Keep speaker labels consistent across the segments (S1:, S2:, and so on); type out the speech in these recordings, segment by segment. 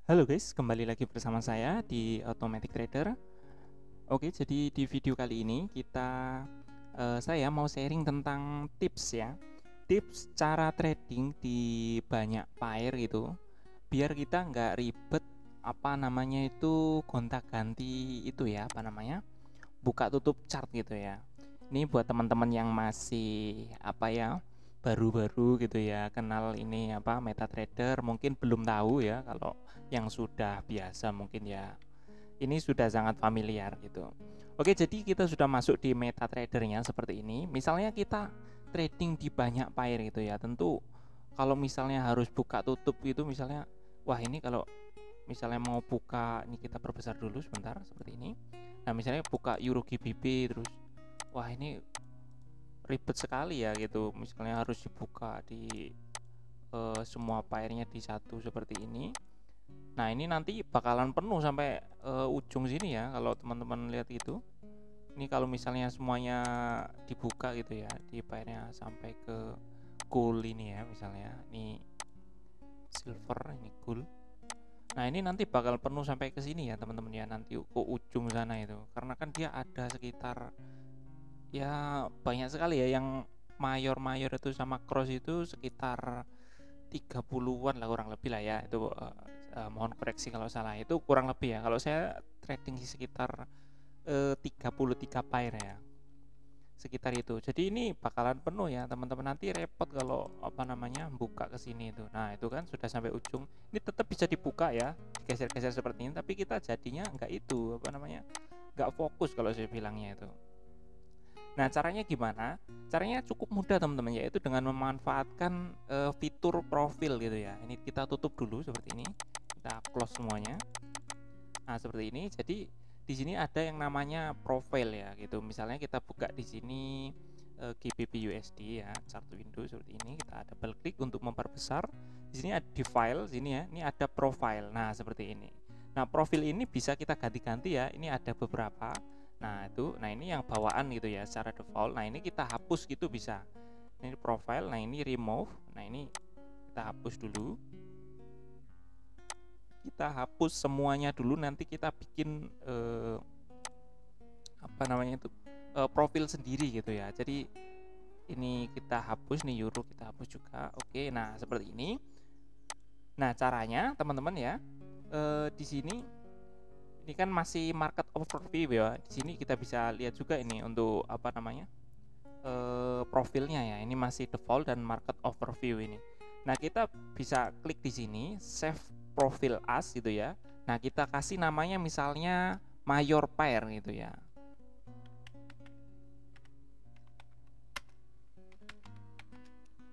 S1: Halo guys, kembali lagi bersama saya di Automatic Trader. Oke, jadi di video kali ini saya mau sharing tentang tips ya. Tips cara trading di banyak pair gitu, biar kita nggak ribet apa namanya itu gonta-ganti itu ya, apa namanya? Buka tutup chart gitu ya. Ini buat teman-teman yang masih apa ya, baru-baru gitu ya, kenal ini apa MetaTrader, mungkin belum tahu ya. Kalau yang sudah biasa mungkin ya ini sudah sangat familiar gitu. Oke, jadi kita sudah masuk di MetaTrader-nya seperti ini. Misalnya kita trading di banyak pair gitu ya. Tentu kalau misalnya harus buka tutup gitu, misalnya wah ini kalau misalnya mau buka, ini kita perbesar dulu sebentar seperti ini. Nah, misalnya buka Euro GBP terus wah ini ribet sekali ya gitu. Misalnya harus dibuka di semua pairnya di satu seperti ini. Nah, ini nanti bakalan penuh sampai ujung sini ya kalau teman-teman lihat itu. Ini kalau misalnya semuanya dibuka gitu ya, di pairnya sampai ke gold ini ya, misalnya ini silver, ini gold. Nah, ini nanti bakal penuh sampai ke sini ya teman-teman ya, nanti ke ujung sana itu. Karena kan dia ada sekitar ya banyak sekali ya, yang mayor-mayor itu sama cross itu sekitar 30-an lah kurang lebih lah ya. Itu mohon koreksi kalau salah, itu kurang lebih ya. Kalau saya trading sekitar 33 pair ya, sekitar itu. Jadi ini bakalan penuh ya teman-teman, nanti repot kalau apa namanya buka ke sini itu. Nah, itu kan sudah sampai ujung. Ini tetap bisa dibuka ya, geser-geser seperti ini, tapi kita jadinya nggak itu apa namanya, nggak fokus kalau saya bilangnya itu. Nah, caranya gimana? Caranya cukup mudah teman-teman, yaitu dengan memanfaatkan fitur profil gitu ya. Ini kita tutup dulu seperti ini, kita close semuanya. Nah, seperti ini. Jadi di sini ada yang namanya profile ya gitu. Misalnya kita buka di sini GBP USD ya, chart window seperti ini. Kita double klik untuk memperbesar. Di sini ada di file sini ya. Ini ada profile. Nah, seperti ini. Nah, profil ini bisa kita ganti-ganti ya. Ini ada beberapa. Nah, itu. Nah, ini yang bawaan gitu ya secara default. Nah, ini kita hapus gitu bisa. Ini profile. Nah, ini remove. Nah, ini kita hapus dulu. Kita hapus semuanya dulu, nanti kita bikin apa namanya itu profil sendiri gitu ya. Jadi ini kita hapus nih, euro kita hapus juga. Oke, nah seperti ini. Nah, caranya teman-teman ya, di sini ini kan masih market overview ya. Di sini kita bisa lihat juga ini untuk apa namanya profilnya ya. Ini masih default dan market overview ini. Nah, kita bisa klik di sini save profile as gitu ya. Nah, kita kasih namanya misalnya mayor pair gitu ya.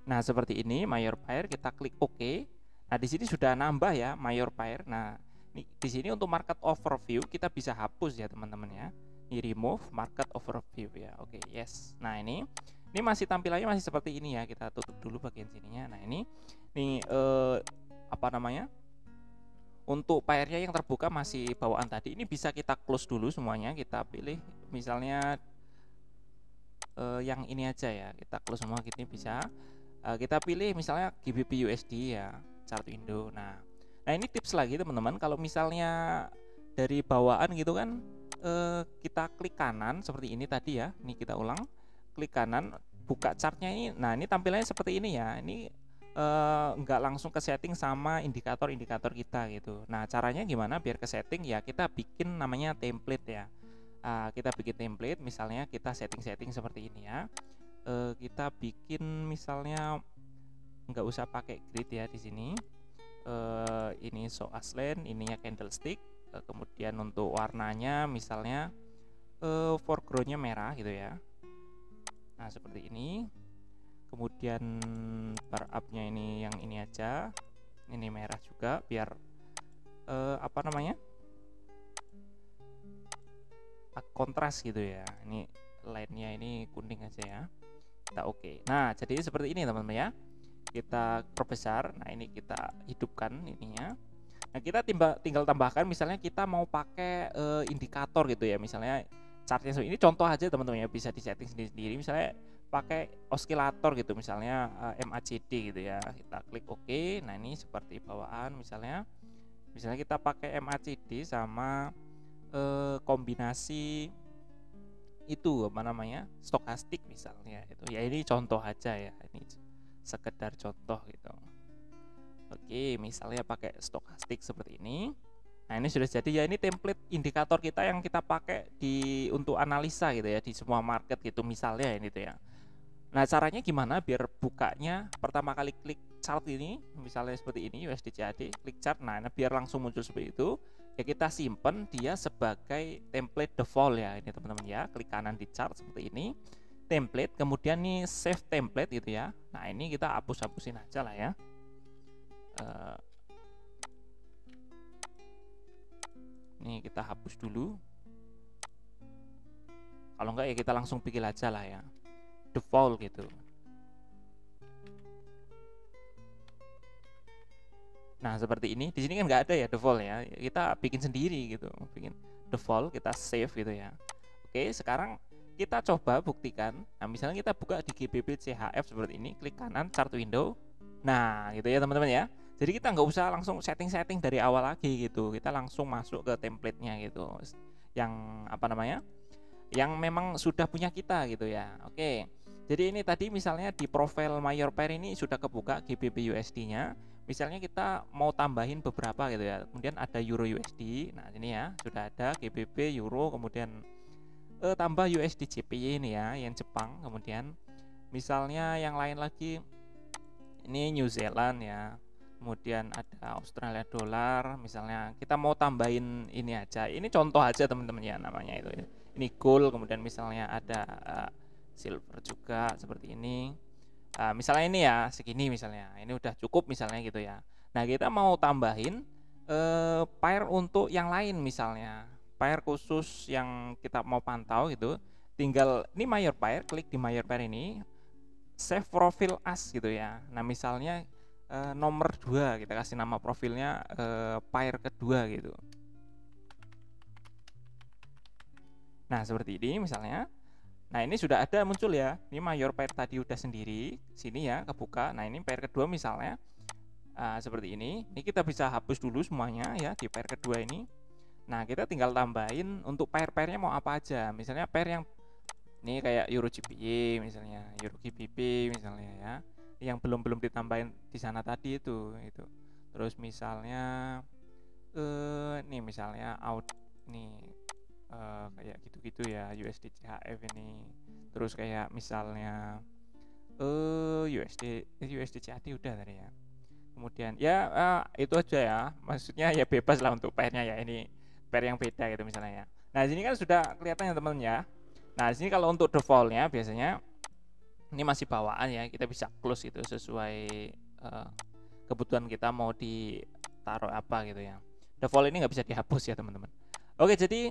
S1: Nah, seperti ini mayor pair, kita klik OK. Nah, di sini sudah nambah ya mayor pair. Nah, di sini untuk market overview kita bisa hapus ya teman-teman ya. Ini remove market overview ya. Oke, yes. Nah, ini masih tampilannya masih seperti ini ya. Kita tutup dulu bagian sininya. Nah, ini apa namanya? Untuk pairnya yang terbuka masih bawaan tadi. Ini bisa kita close dulu semuanya. Kita pilih misalnya yang ini aja ya. Kita close semua gini bisa. Kita pilih misalnya GBP USD ya, chart window. Nah ini tips lagi teman-teman, kalau misalnya dari bawaan gitu kan, kita klik kanan seperti ini tadi ya. Ini kita ulang, klik kanan, buka chartnya ini. Nah, ini tampilannya seperti ini ya. Ini nggak langsung ke setting sama indikator-indikator kita gitu. Nah, caranya gimana biar ke setting ya? Kita bikin namanya template ya. Kita bikin template, misalnya kita setting-setting seperti ini ya. Kita bikin misalnya nggak usah pakai grid ya di sini. Ini show as line, ininya candlestick. Kemudian untuk warnanya misalnya foregroundnya merah gitu ya. Nah, seperti ini. Kemudian bar up-nya ini yang ini aja. Ini merah juga biar apa namanya? Kontras gitu ya. Ini line-nya ini kuning aja ya. Kita oke. Nah, jadi seperti ini teman-teman ya. Kita perbesar. Nah, ini kita hidupkan ininya. Nah, kita tinggal tambahkan misalnya kita mau pakai indikator gitu ya. Misalnya chartnya ini contoh aja teman-teman ya, bisa disetting sendiri-sendiri. Misalnya pakai oscillator gitu, misalnya MACD gitu ya. Kita klik OK. Nah, ini seperti bawaan misalnya Misalnya kita pakai MACD sama kombinasi itu apa namanya, stokastik misalnya itu ya. Ini contoh aja ya, ini sekedar contoh gitu. Oke, misalnya pakai stokastik seperti ini. Nah, ini sudah jadi ya, ini template indikator kita yang kita pakai untuk analisa gitu ya di semua market gitu misalnya ini tuh ya. Nah, caranya gimana biar bukanya pertama kali klik chart ini misalnya seperti ini USD CAD, klik chart. Nah, biar langsung muncul seperti itu, ya kita simpen dia sebagai template default ya ini teman-teman ya. Klik kanan di chart seperti ini, template, kemudian nih save template gitu ya. Nah, ini kita hapus-hapusin aja lah ya. Ini kita hapus dulu. Kalau enggak ya kita langsung pilih aja lah ya, default gitu. Nah, seperti ini. Di sini kan nggak ada ya default ya. Kita bikin sendiri gitu. Bikin default, kita save gitu ya. Oke, sekarang kita coba buktikan. Nah, misalnya kita buka di GBP CHF seperti ini, klik kanan chart window. Nah, gitu ya teman-teman ya. Jadi kita nggak usah langsung setting-setting dari awal lagi gitu. Kita langsung masuk ke template-nya gitu. Yang apa namanya? Yang memang sudah punya kita gitu ya. Oke. Jadi ini tadi misalnya di profil mayor pair ini sudah kebuka GBP USD-nya. Misalnya kita mau tambahin beberapa gitu ya. Kemudian ada Euro USD. Nah, ini ya, sudah ada GBP, Euro, kemudian tambah USD JPY ini ya, yang Jepang. Kemudian misalnya yang lain lagi ini New Zealand ya. Kemudian ada Australia dollar, misalnya kita mau tambahin ini aja. Ini contoh aja teman-teman ya, namanya itu ya. Ini gold, kemudian misalnya ada silver juga seperti ini. Misalnya ini ya segini misalnya. Ini udah cukup misalnya gitu ya. Nah, kita mau tambahin pair untuk yang lain misalnya. Pair khusus yang kita mau pantau gitu. Tinggal ini mayor pair, klik di mayor pair ini, save profile as gitu ya. Nah, misalnya nomor 2 kita kasih nama profilnya pair kedua gitu. Nah, seperti ini misalnya. Nah, ini sudah ada muncul ya. Ini mayor pair tadi udah sendiri sini ya, kebuka. Nah, ini pair kedua misalnya seperti ini. Ini kita bisa hapus dulu semuanya ya di pair kedua ini. Nah, kita tinggal tambahin untuk pair-pairnya mau apa aja. Misalnya pair yang ini kayak Euro GBP misalnya, Euro GBP misalnya ya. Yang belum ditambahin di sana tadi itu. Terus misalnya nih misalnya ini kayak gitu-gitu ya, USD CHF ini. Terus kayak misalnya USD CAD udah tadi ya. Kemudian ya itu aja ya. Maksudnya ya bebas lah untuk pairnya ya. Ini pair yang beda gitu misalnya ya. Nah, sini kan sudah kelihatan ya teman-teman ya. Nah, sini kalau untuk defaultnya biasanya ini masih bawaan ya, kita bisa close itu sesuai kebutuhan kita mau ditaruh apa gitu ya. Default ini nggak bisa dihapus ya teman-teman. Oke, jadi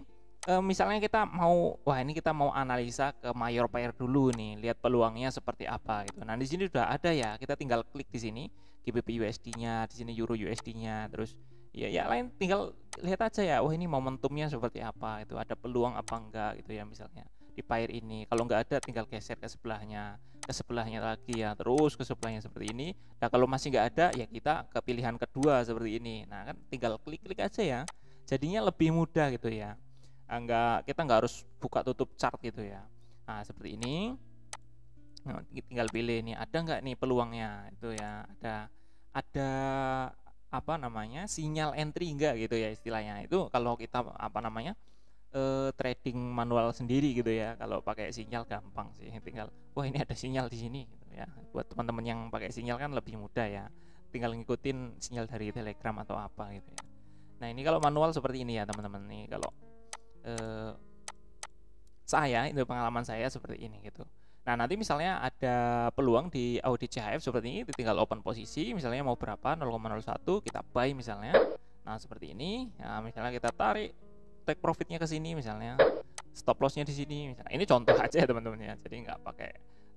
S1: misalnya kita mau, wah ini kita mau analisa ke mayor pair dulu nih, lihat peluangnya seperti apa gitu. Nah, di sini sudah ada ya, kita tinggal klik di sini GBP USD-nya, di sini Euro USD-nya, terus ya lain tinggal lihat aja ya, wah ini momentumnya seperti apa, itu ada peluang apa enggak gitu ya misalnya di pair ini. Kalau nggak ada tinggal geser ke sebelahnya lagi ya, terus ke sebelahnya seperti ini. Nah, kalau masih nggak ada ya kita ke pilihan kedua seperti ini. Nah, kan tinggal klik-klik aja ya, jadinya lebih mudah gitu ya. Kita nggak harus buka tutup chart gitu ya. Nah, seperti ini. Nah, tinggal pilih nih, ada nggak nih peluangnya itu ya, ada apa namanya, sinyal entry enggak gitu ya istilahnya. Itu kalau kita apa namanya trading manual sendiri gitu ya. Kalau pakai sinyal gampang sih, tinggal wah ini ada sinyal di sini gitu ya. Buat teman-teman yang pakai sinyal kan lebih mudah ya, tinggal ngikutin sinyal dari Telegram atau apa gitu ya. Nah, ini kalau manual seperti ini ya teman-teman. Nih kalau saya, itu pengalaman saya seperti ini gitu. Nah, nanti misalnya ada peluang di audit CHF seperti ini, tinggal open posisi, misalnya mau berapa, 0,01 kita buy misalnya. Nah, seperti ini. Nah, misalnya kita tarik take profitnya ke sini misalnya, stop lossnya di sini misalnya. Ini contoh aja ya teman-teman ya, jadi nggak pakai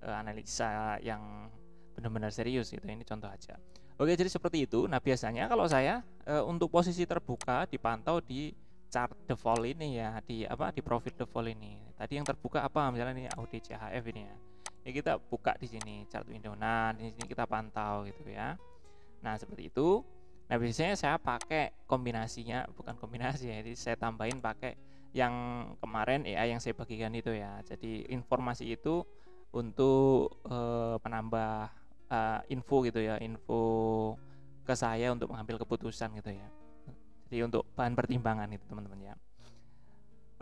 S1: analisa yang benar-benar serius gitu. Ini contoh aja. Oke, jadi seperti itu. Nah, biasanya kalau saya untuk posisi terbuka dipantau di chart default ini ya, di profit default ini. Tadi yang terbuka apa, misalnya ini audit CHF ini ya. Ya kita buka di sini chart window. Nah, di sini kita pantau gitu ya. Nah, seperti itu. Nah, biasanya saya pakai kombinasinya, bukan kombinasi ya, jadi saya tambahin pakai yang kemarin AI yang saya bagikan itu ya. Jadi informasi itu untuk menambah info gitu ya, info ke saya untuk mengambil keputusan gitu ya. Jadi untuk bahan pertimbangan itu teman-teman ya.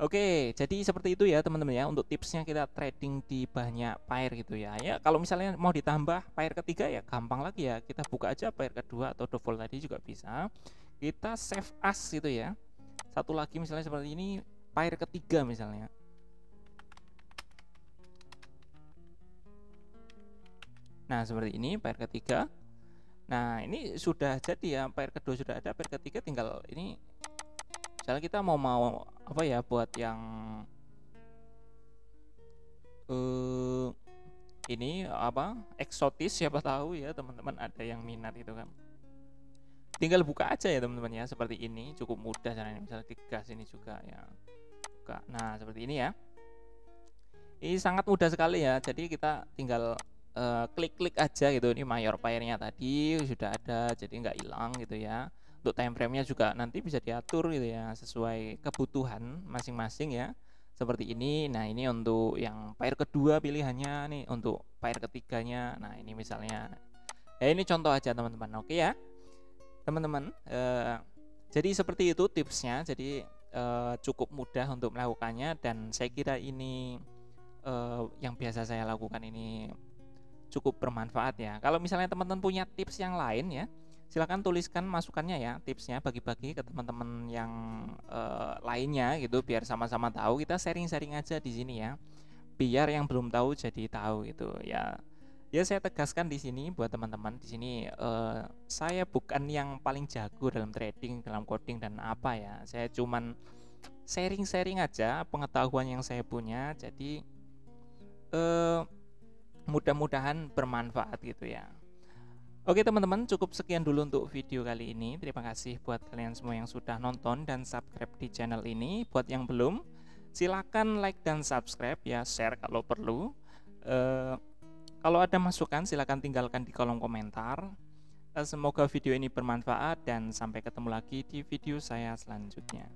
S1: Oke, jadi seperti itu ya teman-teman ya untuk tipsnya kita trading di banyak pair gitu ya. Ya kalau misalnya mau ditambah pair ketiga ya gampang lagi ya. Kita buka aja pair kedua atau default tadi juga bisa. Kita save as gitu ya. Satu lagi misalnya seperti ini pair ketiga misalnya. Nah, seperti ini pair ketiga. Nah, ini sudah jadi ya, pair kedua sudah ada, pair ketiga tinggal ini misalnya kita mau apa ya buat yang ini apa eksotis, siapa tahu ya teman-teman ada yang minat itu kan, tinggal buka aja ya teman-teman ya, seperti ini cukup mudah caranya. Misalnya digas ini juga ya buka. Nah, seperti ini ya, ini sangat mudah sekali ya. Jadi kita tinggal klik-klik aja gitu. Ini mayor pairnya tadi sudah ada, jadi nggak hilang gitu ya. Untuk time frame-nya juga nanti bisa diatur gitu ya, sesuai kebutuhan masing-masing ya. Seperti ini. Nah, ini untuk yang pair kedua pilihannya nih, untuk pair ketiganya. Nah, ini misalnya ya, ini contoh aja teman-teman. Oke ya teman-teman, jadi seperti itu tipsnya. Jadi cukup mudah untuk melakukannya, dan saya kira ini yang biasa saya lakukan ini cukup bermanfaat ya. Kalau misalnya teman-teman punya tips yang lain ya, silahkan tuliskan masukannya ya, tipsnya bagi-bagi ke teman-teman yang lainnya gitu, biar sama-sama tahu. Kita sharing-sharing aja di sini ya, biar yang belum tahu jadi tahu gitu ya. Ya, saya tegaskan di sini buat teman-teman di sini, saya bukan yang paling jago dalam trading, dalam coding dan apa ya. Saya cuman sharing-sharing aja pengetahuan yang saya punya. Jadi mudah-mudahan bermanfaat gitu ya. Oke teman-teman, cukup sekian dulu untuk video kali ini. Terima kasih buat kalian semua yang sudah nonton dan subscribe di channel ini. Buat yang belum, silakan like dan subscribe ya, share kalau perlu. Kalau ada masukan silakan tinggalkan di kolom komentar. Semoga video ini bermanfaat, dan sampai ketemu lagi di video saya selanjutnya.